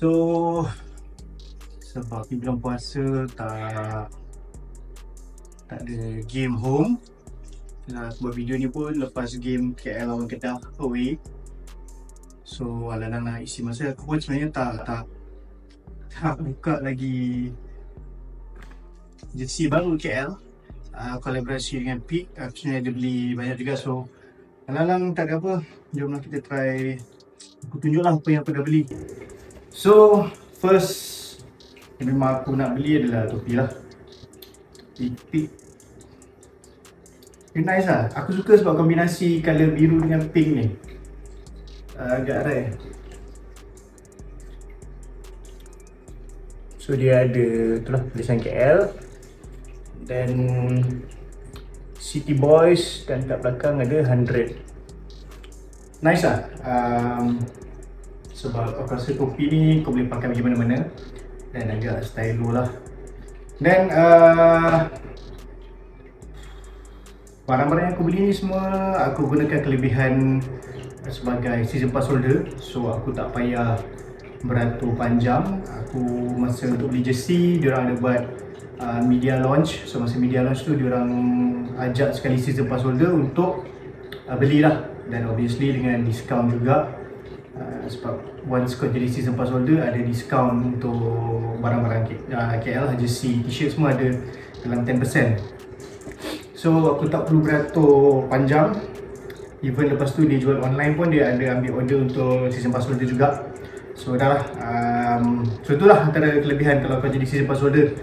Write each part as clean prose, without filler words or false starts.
So sebab di bulan puasa tak ada game home, aku buat video ni pun lepas game KL lawan Kedah away. So alang nak isi masa, aku pun sebenarnya tak buka lagi jersey baru KL, kolaborasi dengan Peak. Aku sebenarnya ada beli banyak juga, so alang tak ada apa, jomlah kita try. Aku tunjuklah apa yang aku dah beli. So first yang memang aku nak beli adalah topi lah. Peak dia nice lah. Aku suka sebab kombinasi colour biru dengan pink ni agak rare. So dia ada itulah tulisan KL dan City Boys, dan kat belakang ada 100. Nice lah. Sebab aku rasa topi ni kau boleh pakai pergi mana-mana dan agak stylo lah. Dan barang-barang yang aku beli ni semua aku gunakan kelebihan sebagai season pass holder. So aku tak payah beratur panjang. Aku masa untuk beli jersey, diorang ada buat media launch. So masa media launch tu diorang ajak sekali season pass holder untuk belilah. Dan obviously dengan discount juga, sebab once kau jadi season pass holder ada discount untuk barang-barang KL, jersey, t-shirt semua ada dalam 10%. So aku tak perlu beratur panjang. Even lepas tu dia jual online pun dia ada ambil order untuk season pass holder juga. So dah lah. So itulah antara kelebihan kalau kau jadi season pass holder,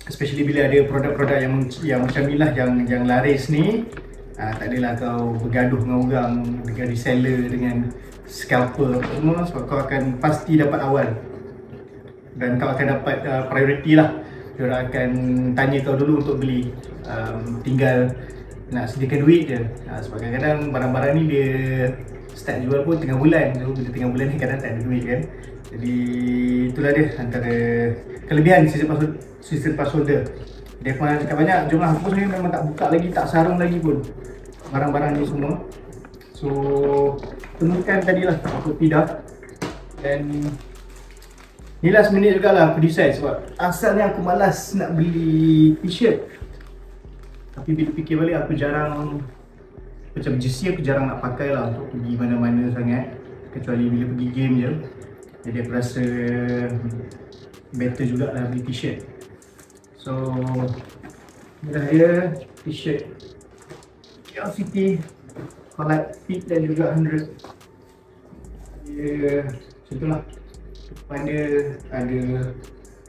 especially bila ada produk-produk yang macam ni lah, yang laris ni. Tak adalah kau bergaduh dengan orang, dengan reseller, dengan scalper semua, sebab kau akan pasti dapat awal dan kau akan dapat priority lah. Diorang akan tanya kau dulu untuk beli, tinggal nak sediakan duit je. Sebab kadang-kadang barang-barang ni dia start jual pun tengah bulan. So bila tengah bulan ni kadang tak ada duit kan. Jadi itulah dia antara kelebihan season pass holder. Dia pun cakap banyak, jomlah. Aku sebenarnya memang tak buka lagi, tak sarung lagi pun barang-barang ni semua. So temukan tadilah aku tidak. Dan ni last minute juga lah aku decide, sebab asalnya aku malas nak beli t-shirt. Tapi bila fikir balik, aku jarang, macam jersey aku jarang nak pakai lah untuk pergi mana-mana sangat, kecuali bila pergi game je. Jadi aku rasa better jugalah beli t-shirt. So inilah dia t-shirt KL City collab Peak dan juga 100. Dia macam tu lah. Depan dia ada,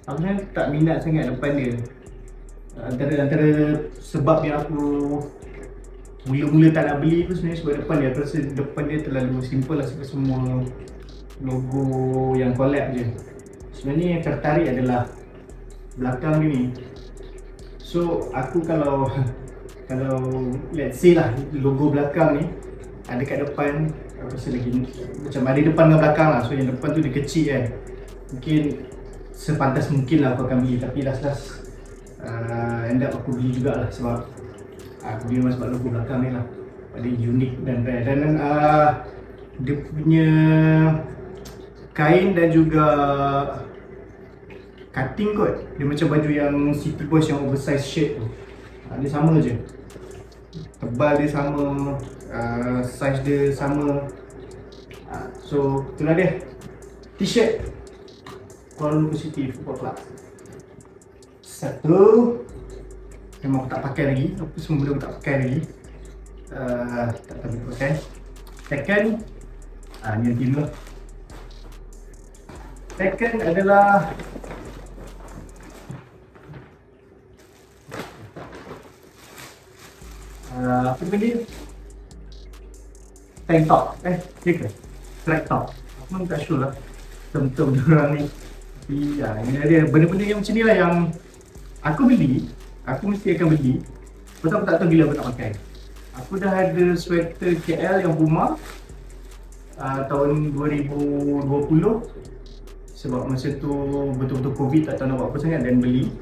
aku sebenarnya tak minat sangat depan dia. Antara sebab yang aku mula-mula tak nak beli tu sebenarnya sebab depan dia. Aku rasa depan dia terlalu simple lah, sebab semua logo yang collab je. Sebenarnya yang tertarik adalah belakang dia ni. So aku kalau let's say lah logo belakang ni ada kat depan, aku rasa lagi macam ada depan dengan belakang lah. So yang depan tu dia kecil kan, mungkin sepantas mungkin lah aku akan beli. Tapi last end up aku beli jugalah sebab aku beli memang sebab logo belakang ni lah. Dia unik dan rare. Dan dia punya kain dan juga cutting kot, dia macam baju yang City Boys yang oversize shirt tu. Dia sama je, tebal dia sama, size dia sama. So itulah dia t-shirt Kuala Lumpur City Football Club. Satu, memang aku tak pakai lagi, apa semua benda aku tak pakai lagi, tak tahu aku pakai. Second, ni yang tiga. Second adalah apa benda? Tank top. Dia ke? Track top. Aku memang tak sure lah term-term diorang ni. Tapi ini dia benda-benda yang macam ni lah yang aku beli. Aku mesti akan beli. Betul aku tak tahu bila aku tak pakai. Aku dah ada sweater KL yang Puma tahun 2020. Sebab masa tu betul-betul COVID, tak tahu nak buat apa sangat dan beli.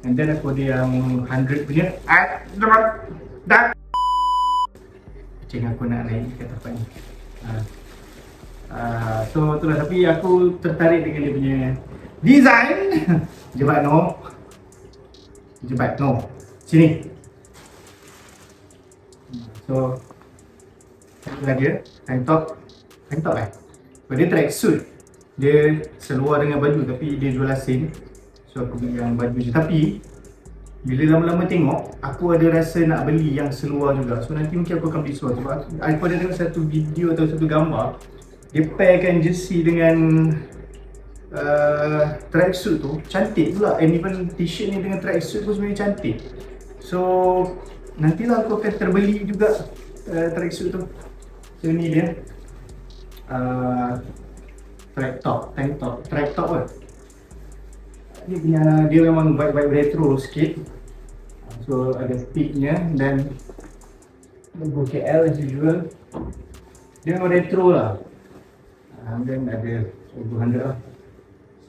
And then aku ada yang 100 punya. Cik aku nak naik ke tempat ni. So itulah, tapi aku tertarik dengan dia punya design. Jebat no. Jebat no. Sini. So itulah dia, tank top. So, dia tracksuit. Dia seluar dengan baju tapi dia jual lasin. So aku beli yang baju je. Tapi bila lama-lama tengok, aku ada rasa nak beli yang seluar juga. So nanti mungkin aku akan beli seluar. Sebab aku ada tengok satu video atau satu gambar, dia pairkan jersey dengan tracksuit tu, cantik pula. And even t-shirt ni dengan tracksuit pun sebenarnya cantik. So nantilah aku akan terbeli juga tracksuit tu. So ni dia tank top kot. Dia memang vibe retro sikit. So ada peaknya dan logo KL as usual. Dia memang retro lah. Dan ada 200 lah.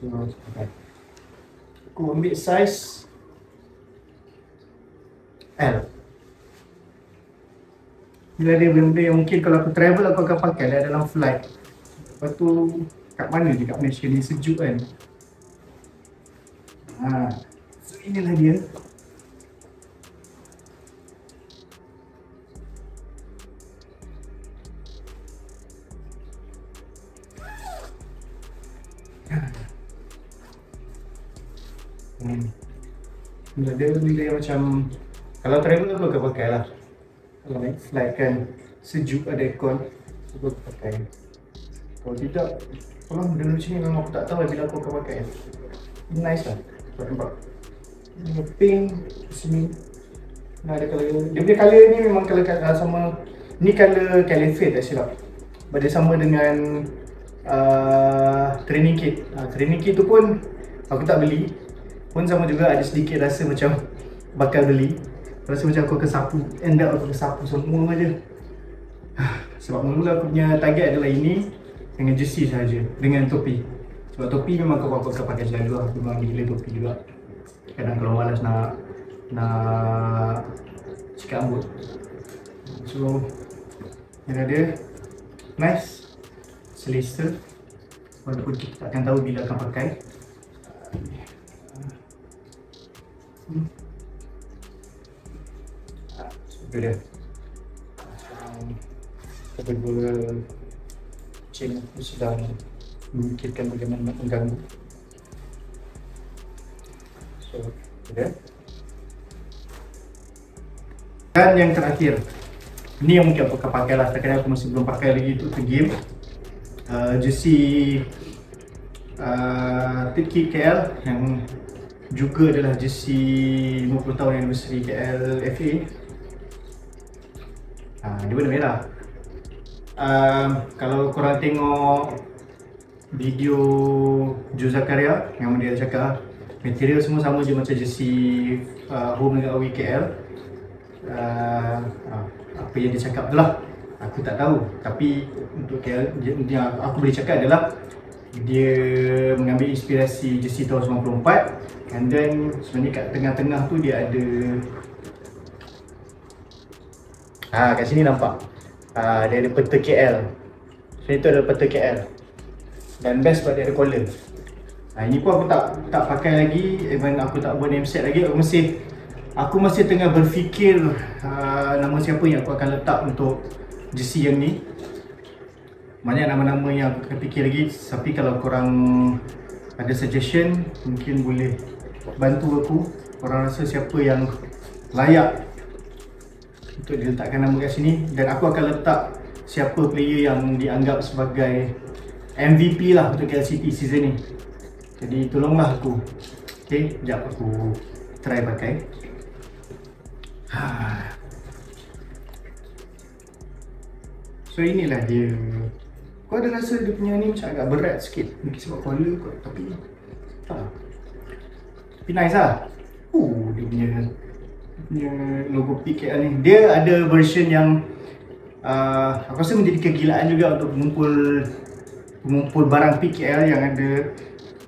So aku ambil size L. Bila ada benda yang mungkin kalau aku travel aku akan pakai lah dalam flight. Lepas tu kat mana je, kat Malaysia ni sejuk kan. So inilah dia. Dia yang macam kalau travel aku akan pakai lah. Kalau naik flight kan sejuk, ada aircon, aku pakai. Kalau tidak, kalau benda macam ni memang aku tak tahu bila aku akan pakai. Nice lah, nampak. Ini pink sini. Nah, ada colour. Dia punya colour ni memang colour sama. Ni colour caliphate tak silap. Dia sama dengan training kit. Training kit tu pun aku tak beli. Pun sama juga, ada sedikit rasa macam bakal beli. Rasa macam aku akan sapu, end up aku akan sapu semua je. Sebab mula aku punya target adalah ini dengan jersey saja, dengan topi. Sebab topi memang aku akan pakai selalu lah. Aku memang gila topi juga. Kadang kalau malas nak sikat rambut. So yang ada nice, selesa. Walaupun kita tak akan tahu bila akan pakai. So dia kita berdua kucing aku sedang memikirkan bagaimana nak mengganggu. So dia. Dan yang terakhir, ni yang mungkin aku akan pakai lah. Setakat aku masih belum pakai lagi untuk game. Jersey Kit KL yang juga adalah jersey 50 tahun anniversary KL FA. Dia warna merah. Kalau korang tengok video Joe Zakaria yang dia cakap material semua sama je macam jersey home dengan away KL. Apa yang dia cakap tu lah aku tak tahu, tapi untuk KL yang aku boleh cakap adalah dia mengambil inspirasi jersey tahun 94. And then sebenarnya kat tengah-tengah tu dia ada kat sini nampak dia ada peta KL. So itu adalah peta KL. Dan best sebab dia ada collar. Ini pun aku tak pakai lagi, even aku tak buat name set lagi. Aku masih tengah berfikir nama siapa yang aku akan letak untuk jersey yang ni. Banyak nama-nama yang aku akan fikir lagi. Tapi kalau korang ada suggestion, mungkin boleh bantu aku. Korang rasa siapa yang layak untuk diletakkan nama kat sini. Dan aku akan letak siapa player yang dianggap sebagai MVP lah untuk KLCT season ni. Jadi tolonglah aku. Okay, sekejap aku try pakai. So inilah dia. Kau ada rasa dia punya ni macam agak berat sikit. Mungkin sebab collar kot, tapi tapi nice lah. Dia punya logo PKL ni. Dia ada version yang aku rasa menjadi kegilaan juga untuk mengumpul barang PKL yang ada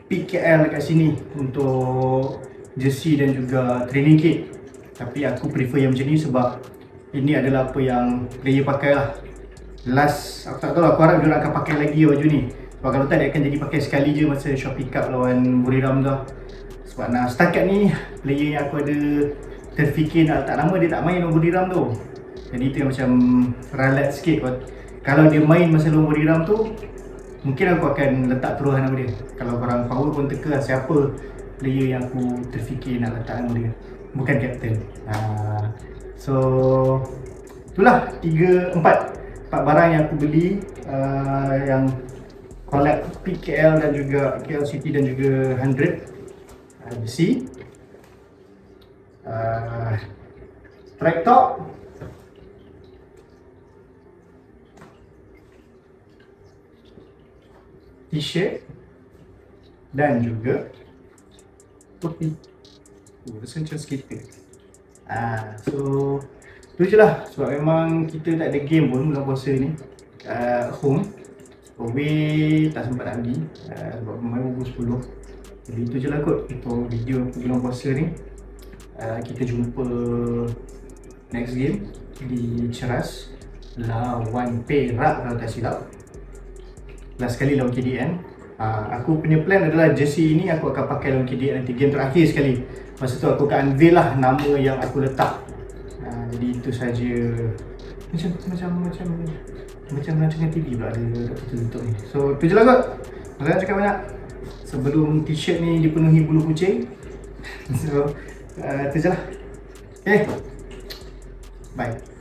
PKL dekat sini untuk jersey dan juga training kit. Tapi aku prefer yang macam ni sebab ini adalah apa yang player pakai lah. last, aku tak tahu lah, aku harap diorang akan pakai lagi baju ni. Sebab kalau tak dia akan jadi pakai sekali je masa Shopee Cup lawan Buriram tu. Sebab setakat ni player yang aku ada terfikir nak letak nama dia tak main lawan Buriram tu. Jadi itu yang macam ralat sikit. Kalau dia main masa lawan Buriram tu, mungkin aku akan letak terus nama dia. Kalau korang power pun teka lah siapa player yang aku terfikir nak letak nama dia, bukan captain. So itulah 4 barang yang aku beli, yang collab PKL dan juga KL City dan juga 100 besi, track top, t-shirt dan juga topi. Rasa macam skater. So tu je lah. Sebab memang kita tak ada game pun bulan puasa ni home. Away tak sempat nak pergi sebab main pukul 10. Jadi itu je lah kot untuk video bulan puasa ni. Kita jumpa next game di Ceras lawan Perak kalau tak silap. Last sekali lawan KDN. Aku punya plan adalah jersey ini aku akan pakai lawan KDN nanti, game terakhir sekali. Masa tu aku akan unveil lah nama yang aku letak. Jadi itu saja. Macam rancangan TV pula ada tutup ni. So tu je lah kot. Jangan cakap banyak sebelum t-shirt ni dipenuhi bulu kucing. So tu je lah. Okay, bye.